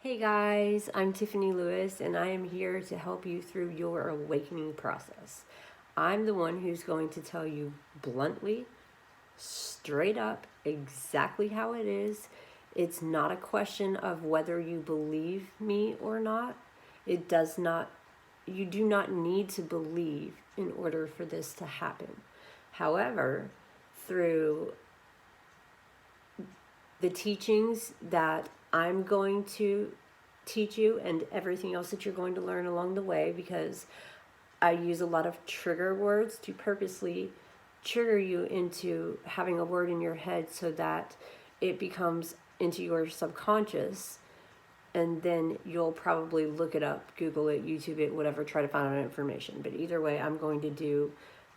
Hey guys, I'm Tiffany Lewis, and I am here to help you through your awakening process. I'm the one who's going to tell you bluntly, straight up, exactly how it is. It's not a question of whether you believe me or not. You do not need to believe in order for this to happen. However, through the teachings that I'm going to teach you and everything else that you're going to learn along the way, because I use a lot of trigger words to purposely trigger you into having a word in your head so that it becomes into your subconscious, and then you'll probably look it up, Google it, YouTube it, whatever, try to find out information. But either way, I'm going to do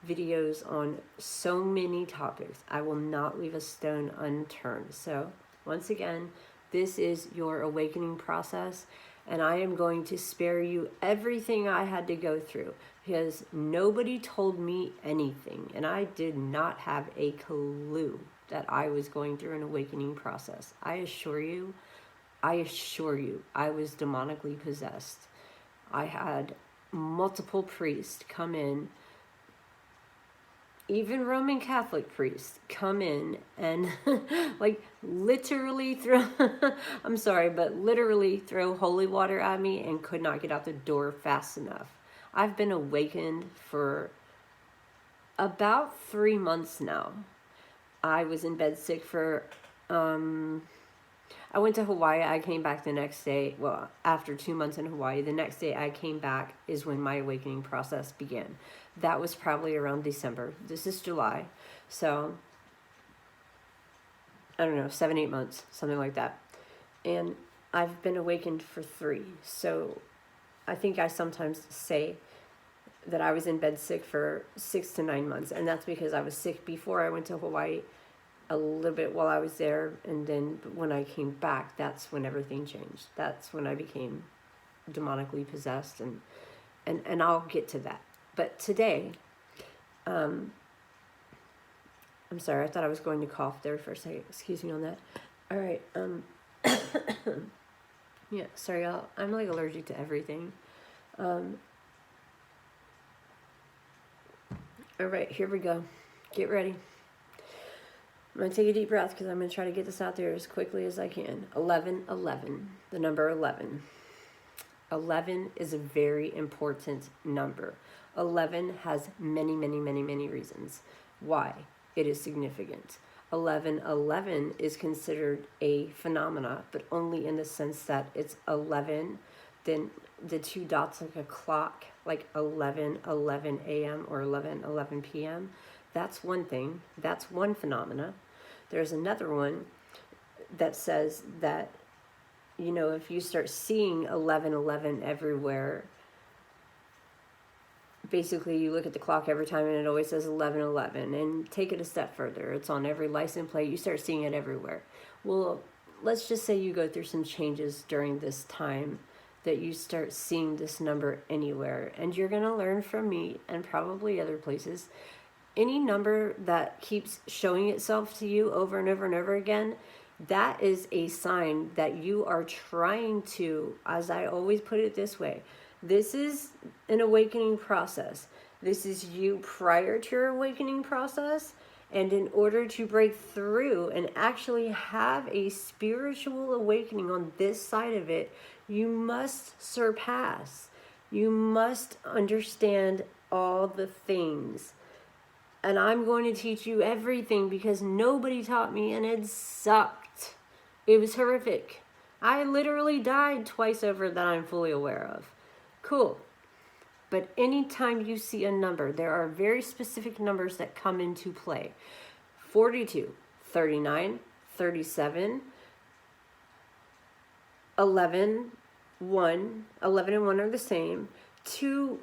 videos on so many topics. I will not leave a stone unturned. So once again, this is your awakening process, and I am going to spare you everything I had to go through, because nobody told me anything, and I did not have a clue that I was going through an awakening process. I assure you, I was demonically possessed. I had multiple priests come in, even Roman Catholic priests come in and like literally throw, I'm sorry, but literally throw holy water at me and could not get out the door fast enough. I've been awakened for about 3 months now. I was in bed sick for, I went to Hawaii. I came back the next day. Well, after 2 months in Hawaii, the next day I came back is when my awakening process began. That was probably around December. This is July. So, I don't know, 7-8 months, something like that. And I've been awakened for 3. So, I think I sometimes say that I was in bed sick for 6 to 9 months. And that's because I was sick before I went to Hawaii, a little bit while I was there, and then when I came back, that's when everything changed. That's when I became demonically possessed, and I'll get to that. But today, I'm sorry, I thought I was going to cough there for a second. Excuse me on that. All right. Yeah, sorry, y'all. I'm like allergic to everything. All right, here we go. Get ready. I'm going to take a deep breath because I'm going to try to get this out there as quickly as I can. 11, the number 11. 11 is a very important number. 11 has many, many, many, many reasons why it is significant. 11 is considered a phenomena, but only in the sense that it's 11, then the 2 dots like a clock, like 11 a.m. or 11 p.m. That's one thing. That's one phenomena. There's another one that says that, you know, if you start seeing 11 everywhere, basically you look at the clock every time and it always says 11, and take it a step further. It's on every license plate. You start seeing it everywhere. Well, let's just say you go through some changes during this time that you start seeing this number anywhere, and you're going to learn from me and probably other places. Any number that keeps showing itself to you over and over and over again, that is a sign that you are trying to, as I always put it this way, this is an awakening process. This is you prior to your awakening process. And in order to break through and actually have a spiritual awakening on this side of it, you must surpass. You must understand all the things. And I'm going to teach you everything because nobody taught me, and it sucked. It was horrific. I literally died twice over that I'm fully aware of. Cool. But anytime you see a number, there are very specific numbers that come into play. 42, 39, 37, 11, 1. 11 and 1 are the same. 2,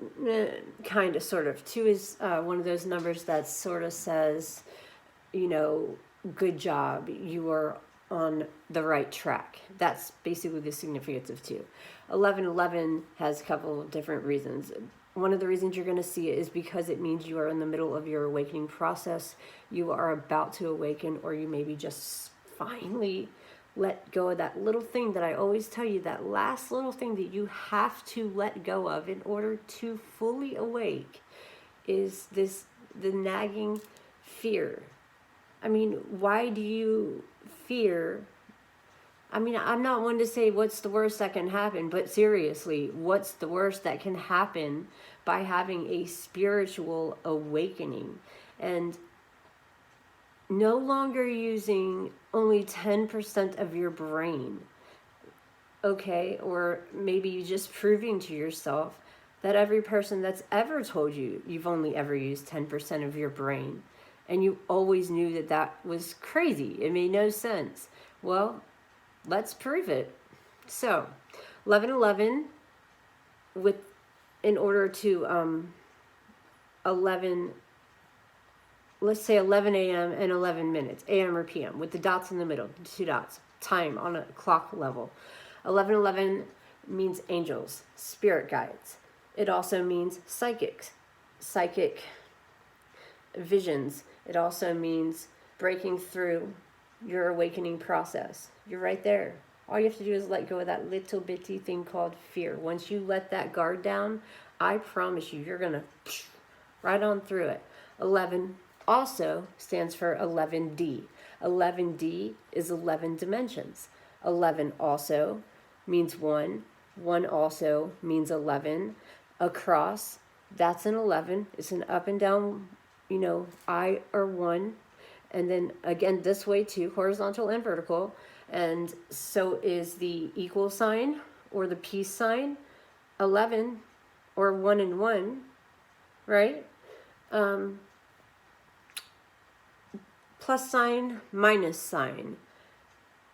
kind of, sort of. 2 is one of those numbers that sort of says, you know, good job, you are on the right track. That's basically the significance of 2. 11 has a couple of different reasons. one of the reasons you're going to see it is because it means you are in the middle of your awakening process. You are about to awaken, or you maybe just finally let go of that little thing that I always tell you, that last little thing that you have to let go of in order to fully awake is the nagging fear. I mean, why do you fear? I mean, I'm not one to say what's the worst that can happen, but seriously, what's the worst that can happen by having a spiritual awakening? And no longer using only 10% of your brain, okay? Or maybe you just proving to yourself that every person that's ever told you you've only ever used 10% of your brain, and you always knew that that was crazy. It made no sense. Well, let's prove it. So, 11:11 in order to 11. Let's say 11 a.m. and 11 minutes, a.m. or p.m., with the dots in the middle, 2 dots, time on a clock level. 11:11 means angels, spirit guides. It also means psychic visions. It also means breaking through your awakening process. You're right there. All you have to do is let go of that little bitty thing called fear. Once you let that guard down, I promise you, you're going to right on through it. 11 also stands for 11D. 11D is 11 dimensions. 11 also means 1. 1 also means 11. Across, that's an 11. It's an up and down, I or 1. And then again, this way too, horizontal and vertical. And so is the equal sign or the peace sign, 11 or 1 and 1, right? Plus sign, minus sign.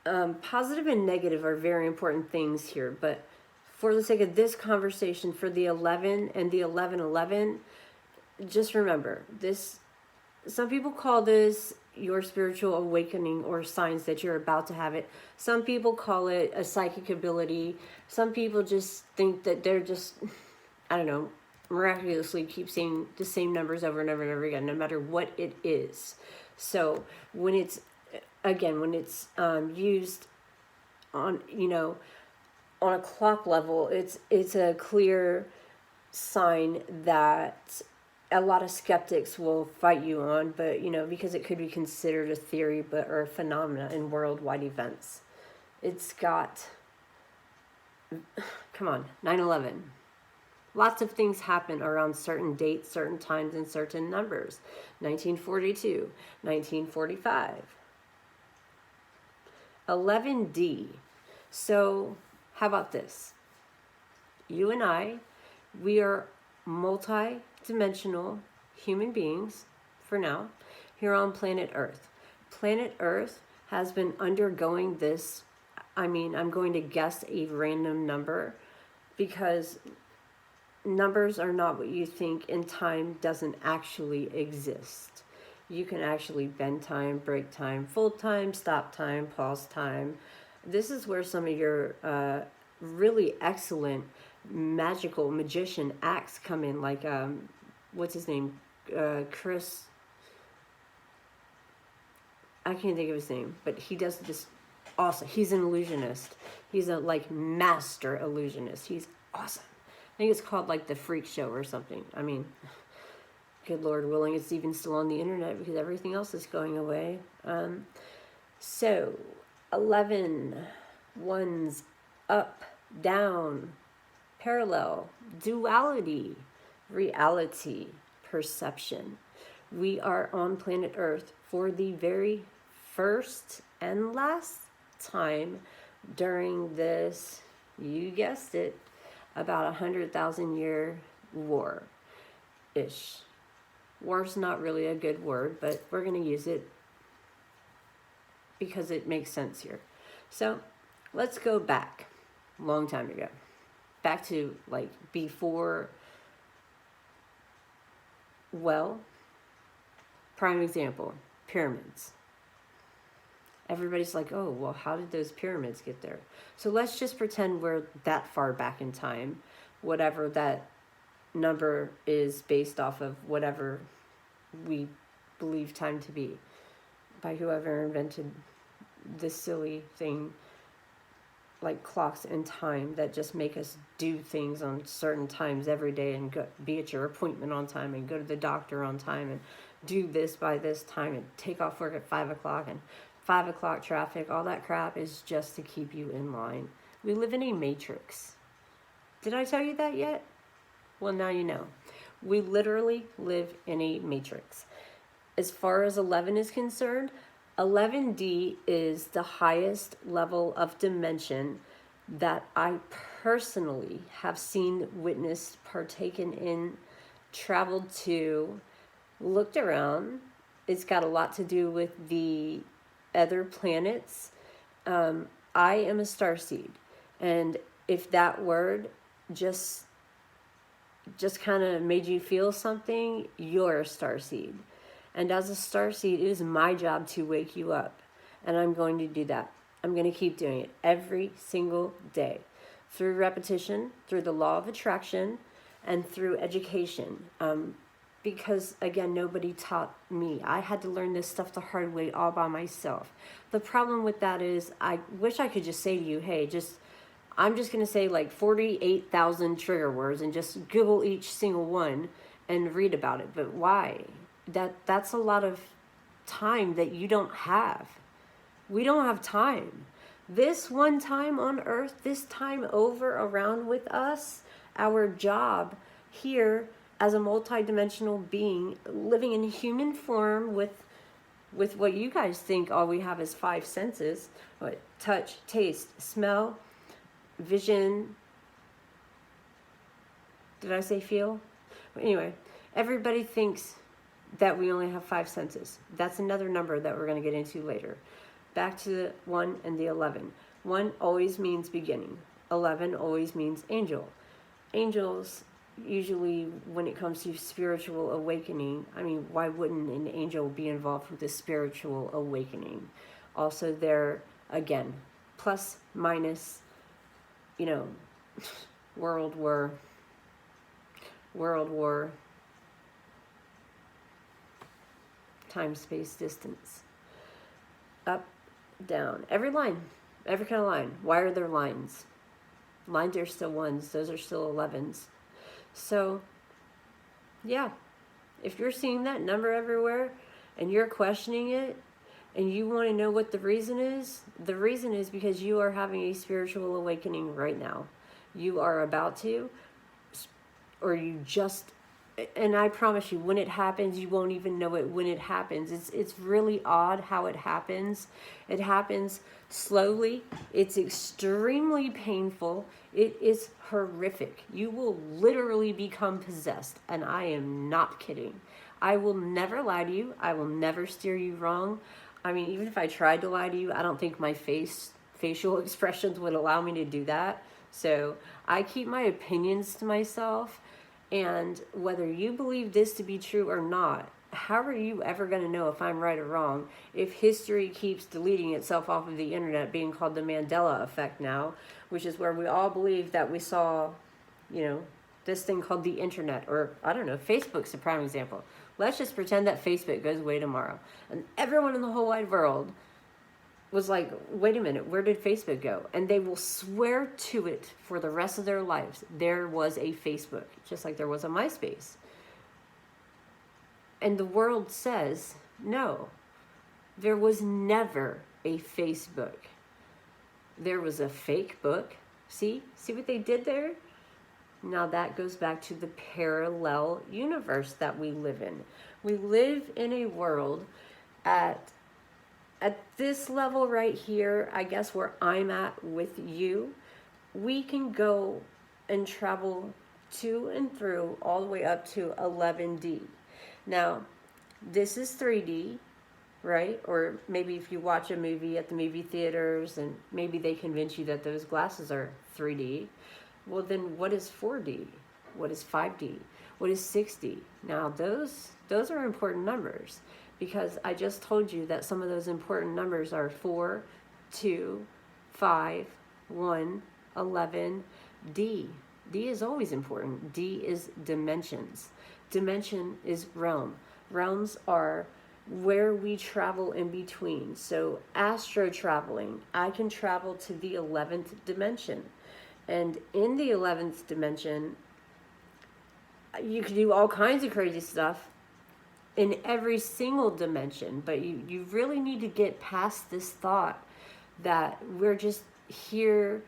Positive and negative are very important things here, but for the sake of this conversation, for the 11 and the 11:11, just remember this. Some people call this your spiritual awakening or signs that you're about to have it. Some people call it a psychic ability. Some people just think that they're just, I don't know, miraculously keep seeing the same numbers over and over and over again, no matter what it is. So when it's, again, when it's used on, on a clock level, it's a clear sign that a lot of skeptics will fight you on, but because it could be considered a theory or a phenomena in worldwide events. It's got, come on, 9/11. Lots of things happen around certain dates, certain times, and certain numbers. 1942, 1945. 11D. So how about this? You and I, we are multi-dimensional human beings, for now, here on planet Earth. Planet Earth has been undergoing this, I'm going to guess a random number, because numbers are not what you think, and time doesn't actually exist. You can actually bend time, break time, fold time, stop time, pause time. This is where some of your really excellent magical magician acts come in, like what's his name, Chris, I can't think of his name, but he does this awesome. He's an illusionist. He's a master illusionist. He's awesome. I think it's called the Freak Show or something. Good Lord willing, it's even still on the internet because everything else is going away. So 11, ones, up, down, parallel, duality, reality, perception. We are on planet Earth for the very first and last time during this, you guessed it, about 100,000 year war-ish. War's not really a good word, but we're going to use it because it makes sense here. So let's go back a long time ago. Back to before, prime example, pyramids. Everybody's like, oh, well, how did those pyramids get there? So let's just pretend we're that far back in time, whatever that number is based off of whatever we believe time to be, by whoever invented this silly thing like clocks and time that just make us do things on certain times every day and be at your appointment on time and go to the doctor on time and do this by this time and take off work at 5 o'clock and 5 o'clock traffic. All that crap is just to keep you in line. We live in a matrix. Did I tell you that yet? Well, now you know. We literally live in a matrix. As far as 11 is concerned, 11D is the highest level of dimension that I personally have seen, witnessed, partaken in, traveled to, looked around. It's got a lot to do with the other planets. I am a starseed, and if that word just kind of made you feel something, you're a starseed. And as a starseed, it is my job to wake you up. And I'm going to do that. I'm going to keep doing it every single day. Through repetition, through the law of attraction, and through education. Because, again, nobody taught me. I had to learn this stuff the hard way all by myself. The problem with that is I wish I could just say to you, hey, I'm just going to say like 48,000 trigger words and just Google each single one and read about it. But why? That's a lot of time that you don't have. We don't have time. This one time on earth, this time over around with us, our job here as a multidimensional being living in human form with what you guys think all we have is 5 senses, what, touch, taste, smell, vision. Did I say feel? Anyway, everybody thinks that we only have 5 senses. That's another number that we're going to get into later. Back to the 1 and the 11. 1 always means beginning. 11 always means angel. Angels, usually when it comes to spiritual awakening, I mean, why wouldn't an angel be involved with a spiritual awakening? Also, they're, again, plus, minus, World War, time, space, distance, up, down, every line, every kind of line. Why are there lines? Lines are still 1s, those are still 11s. So, yeah, if you're seeing that number everywhere and you're questioning it and you want to know what the reason is because you are having a spiritual awakening right now. You are about to, or you just, and I promise you, when it happens, you won't even know it when it happens. It's really odd how it happens. It happens slowly. It's extremely painful. It is horrific. You will literally become possessed, and I am not kidding. I will never lie to you. I will never steer you wrong. I mean, even if I tried to lie to you, I don't think my facial expressions would allow me to do that. So I keep my opinions to myself. And whether you believe this to be true or not, how are you ever going to know if I'm right or wrong if history keeps deleting itself off of the internet, being called the Mandela effect now, which is where we all believe that we saw, this thing called the internet, or I don't know, Facebook's a prime example. Let's just pretend that Facebook goes away tomorrow. And everyone in the whole wide world was like, wait a minute, where did Facebook go? And they will swear to it for the rest of their lives. There was a Facebook, just like there was a MySpace. And the world says, no, there was never a Facebook. There was a fake book. See what they did there? Now that goes back to the parallel universe that we live in. We live in a world at this level right here, I guess where I'm at with you, we can go and travel to and through all the way up to 11D. Now, this is 3D, right? Or maybe if you watch a movie at the movie theaters and maybe they convince you that those glasses are 3D. Well, then what is 4D? What is 5D? What is 6D? Now, those are important numbers because I just told you that some of those important numbers are 4, 2, 5, 1, 11, D. D is always important. D is dimensions. Dimension is realm. Realms are where we travel in between. So astro traveling, I can travel to the 11th dimension. And in the 11th dimension, you can do all kinds of crazy stuff in every single dimension, but you really need to get past this thought that we're just here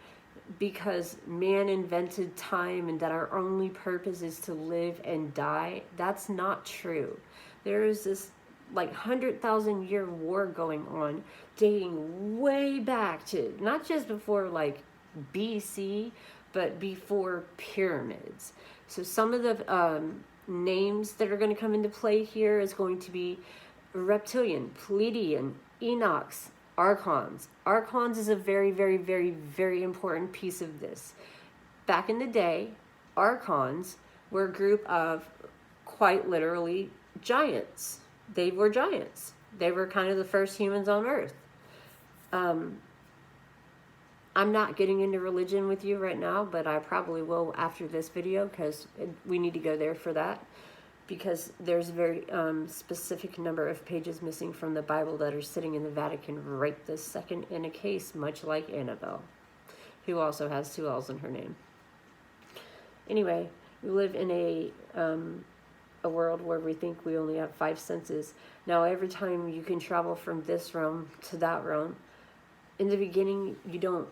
because man invented time and that our only purpose is to live and die. That's not true. There is this like 100,000 year war going on, dating way back to not just before like BC, but before pyramids. So some of the names that are going to come into play here is going to be reptilian, Pleiadian, Enochs, Archons. Archons is a very, very, very, very important piece of this. Back in the day, Archons were a group of quite literally giants. They were giants. They were kind of the first humans on Earth. I'm not getting into religion with you right now, but I probably will after this video because we need to go there for that. Because there's a very specific number of pages missing from the Bible that are sitting in the Vatican right this second in a case, much like Annabelle, who also has 2 L's in her name. Anyway, we live in a world where we think we only have 5 senses. Now, every time you can travel from this realm to that realm, in the beginning, you don't.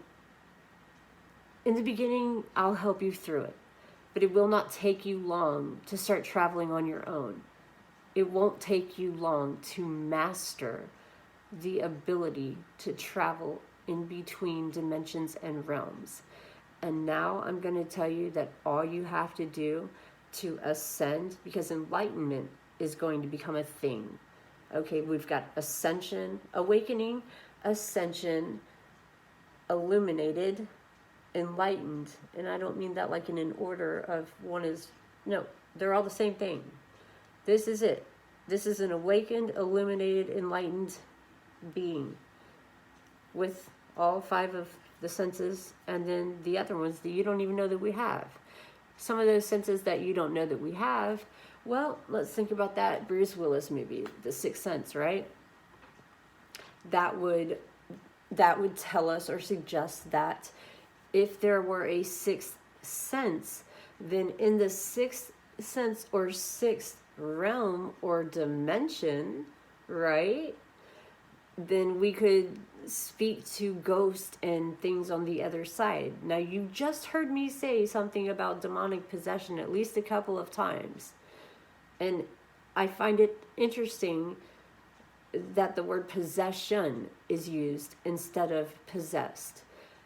In the beginning, I'll help you through it. But it will not take you long to start traveling on your own. It won't take you long to master the ability to travel in between dimensions and realms. And now I'm going to tell you that all you have to do to ascend, because enlightenment is going to become a thing. Okay, we've got ascension, awakening, ascension, illuminated, enlightened, and I don't mean that like in an order of one is, no, they're all the same thing. This is it. This is an awakened, illuminated, enlightened being with all 5 of the senses, and then the other ones that you don't even know that we have. Some of those senses that you don't know that we have, well, let's think about that Bruce Willis movie, The Sixth Sense, right? That would tell us or suggest that if there were a 6th sense, then in the 6th sense or 6th realm or dimension, right, then we could speak to ghosts and things on the other side. Now, you just heard me say something about demonic possession at least a couple of times. And I find it interesting that the word possession is used instead of possessed.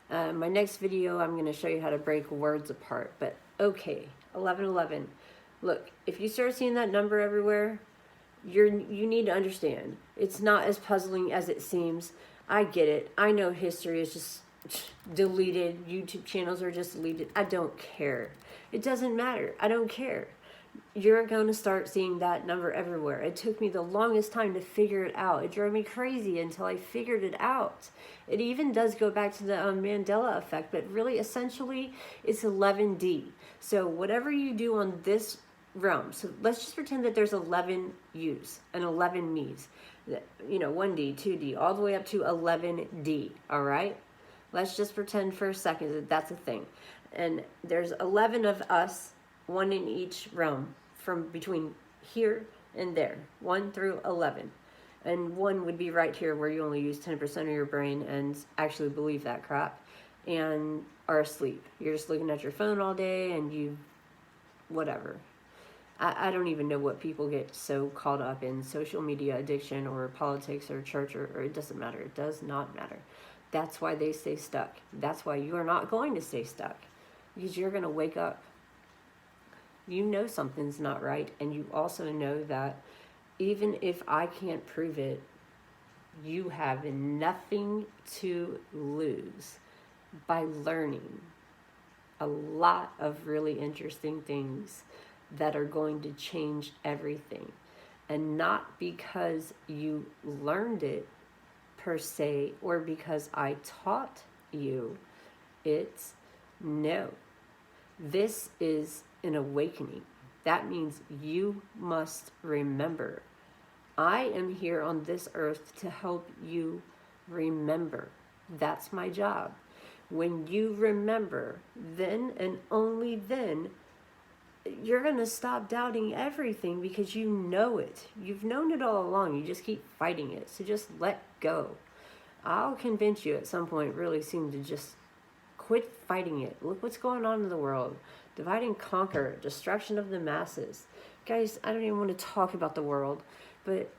My next video, I'm going to show you how to break words apart. But okay, 1111. Look, if you start seeing that number everywhere, you need to understand. It's not as puzzling as it seems. I get it. I know history is just deleted. YouTube channels are just deleted. I don't care. It doesn't matter. I don't care. You're going to start seeing that number everywhere. It took me the longest time to figure it out. It drove me crazy until I figured it out. It even does go back to the Mandela effect, but really, essentially, it's 11D. So whatever you do on this realm, so let's just pretend that there's 11 yous and 11 me's. You know, 1D, 2D, all the way up to 11D, all right? Let's just pretend for a second that that's a thing. And there's 11 of us, 1 in each realm, from between here and there, 1 through 11. And 1 would be right here where you only use 10% of your brain and actually believe that crap and are asleep. You're just looking at your phone all day and you, whatever. I don't even know what people get so caught up in social media addiction or politics or church or it doesn't matter. It does not matter. That's why they stay stuck. That's why you are not going to stay stuck, because you're going to wake up. You know something's not right, and you also know that even if I can't prove it, you have nothing to lose by learning a lot of really interesting things that are going to change everything. And not because you learned it per se, or because I taught you. It's no. This is an awakening. That means you must remember. I am here on this earth to help you remember. That's my job. When you remember, then and only then, you're going to stop doubting everything because you know it. You've known it all along. You just keep fighting it. So just let go. I'll convince you at some point really soon to just quit fighting it. Look what's going on in the world. Divide and conquer. Destruction of the masses. Guys, I don't even want to talk about the world. But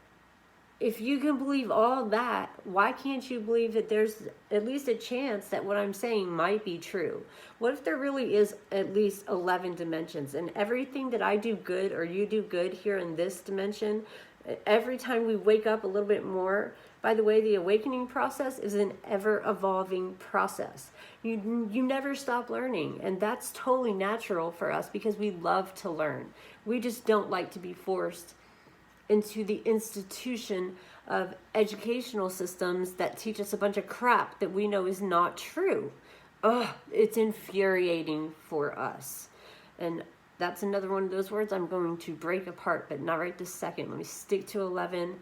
if you can believe all that, why can't you believe that there's at least a chance that what I'm saying might be true? What if there really is at least 11 dimensions, and everything that I do good or you do good here in this dimension, every time we wake up a little bit more, by the way, the awakening process is an ever-evolving process. You never stop learning, and that's totally natural for us because we love to learn. We just don't like to be forced into the institution of educational systems that teach us a bunch of crap that we know is not true. Ugh, it's infuriating for us. And that's another one of those words I'm going to break apart, but not right this second. Let me stick to 11.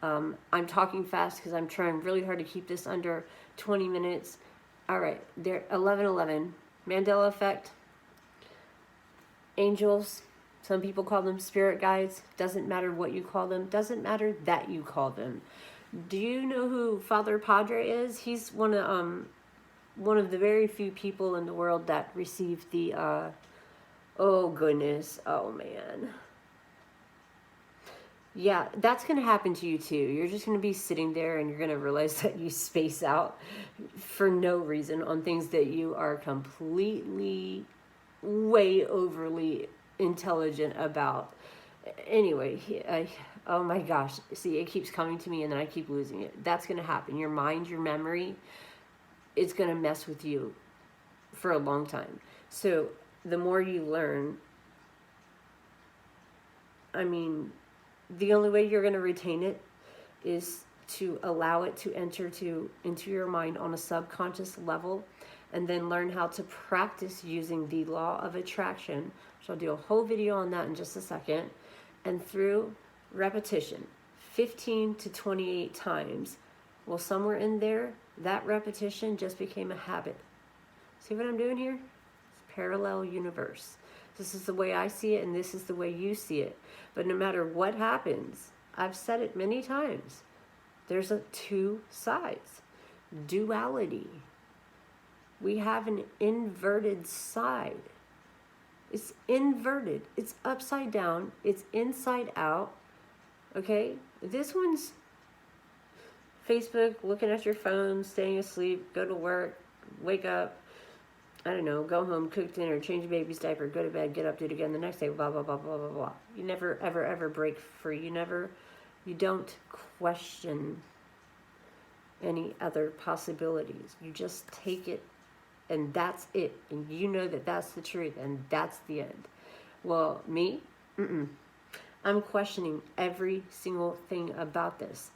I'm talking fast because I'm trying really hard to keep this under 20 minutes. All right, there, 11:11. Mandela effect. Angels. Some people call them spirit guides. Doesn't matter what you call them. Doesn't matter that you call them. Do you know who Father Padre is? He's one of the very few people in the world that received the, oh goodness, oh man. Yeah, that's going to happen to you too. You're just going to be sitting there and you're going to realize that you space out for no reason on things that you are completely, way overly intelligent about. Anyway, oh my gosh, see, it keeps coming to me and then I keep losing it. That's going to happen. Your mind, your memory, it's going to mess with you for a long time. So the more you learn, I mean, the only way you're going to retain it is to allow it to enter into your mind on a subconscious level, and then learn how to practice using the law of attraction, which I'll do a whole video on that in just a second, and through repetition, 15 to 28 times. Well, somewhere in there, that repetition just became a habit. See what I'm doing here? It's parallel universe. This is the way I see it, and this is the way you see it. But no matter what happens, I've said it many times, there's two sides. Duality. We have an inverted side. It's inverted. It's upside down. It's inside out. Okay? This one's Facebook, looking at your phone, staying asleep, go to work, wake up, I don't know, go home, cook dinner, change your baby's diaper, go to bed, get up, do it again the next day, blah, blah, blah, blah, blah, blah. You never, ever, ever break free. You don't question any other possibilities. You just take it, and that's it. And you know that that's the truth, and that's the end. Well, me? I'm questioning every single thing about this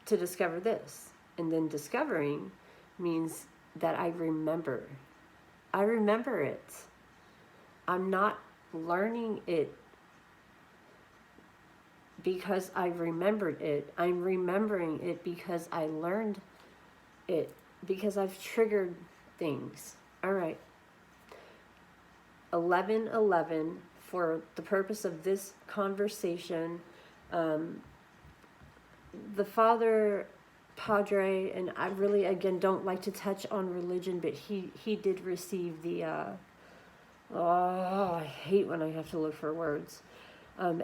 to discover this. And then discovering means that I remember. I remember it. I'm not learning it because I remembered it. I'm remembering it because I learned it, because I've triggered things. All right. 11:11, for the purpose of this conversation, the Father Padre, and I really, again, don't like to touch on religion, but he did receive the, I hate when I have to look for words.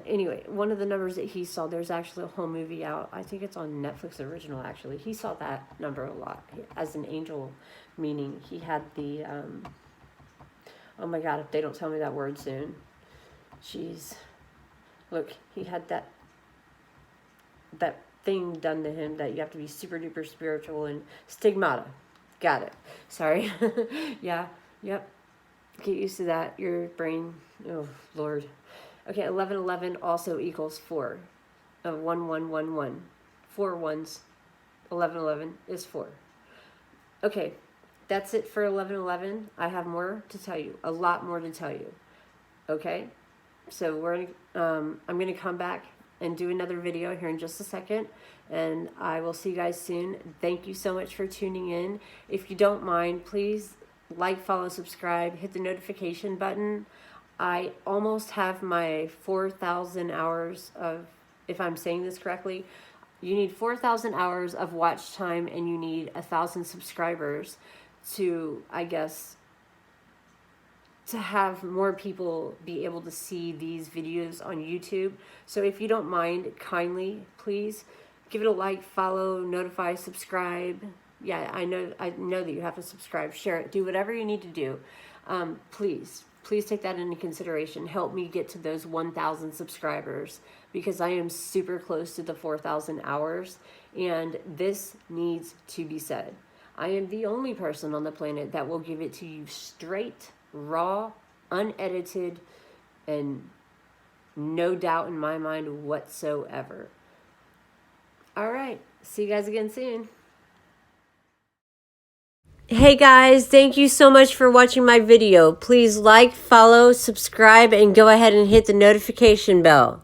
Anyway, one of the numbers that he saw, there's actually a whole movie out. I think it's on Netflix original, actually. He saw that number a lot as an angel, meaning he had the, oh my God, if they don't tell me that word soon. Jeez. Look, he had that thing done to him that you have to be super duper spiritual, and stigmata. Got it. Sorry. Yeah. Yep. Get used to that. Your brain. Oh, Lord. Okay, 11:11 also equals 4. 1111. 4 ones. 11:11 is 4. Okay, that's it for 11/11. I have more to tell you, a lot more to tell you. Okay, so I'm gonna come back and do another video here in just a second, and I will see you guys soon. Thank you so much for tuning in. If you don't mind, please like, follow, subscribe, hit the notification button. I almost have my 4,000 hours of, if I'm saying this correctly, you need 4,000 hours of watch time, and you need 1,000 subscribers to, I guess, to have more people be able to see these videos on YouTube. So if you don't mind, kindly, please give it a like, follow, notify, subscribe. Yeah, I know that you have to subscribe, share it, do whatever you need to do. Please take that into consideration. Help me get to those 1,000 subscribers, because I am super close to the 4,000 hours, and this needs to be said. I am the only person on the planet that will give it to you straight, raw, unedited, and no doubt in my mind whatsoever. All right, see you guys again soon. Hey guys, thank you so much for watching my video. Please like, follow, subscribe, and go ahead and hit the notification bell.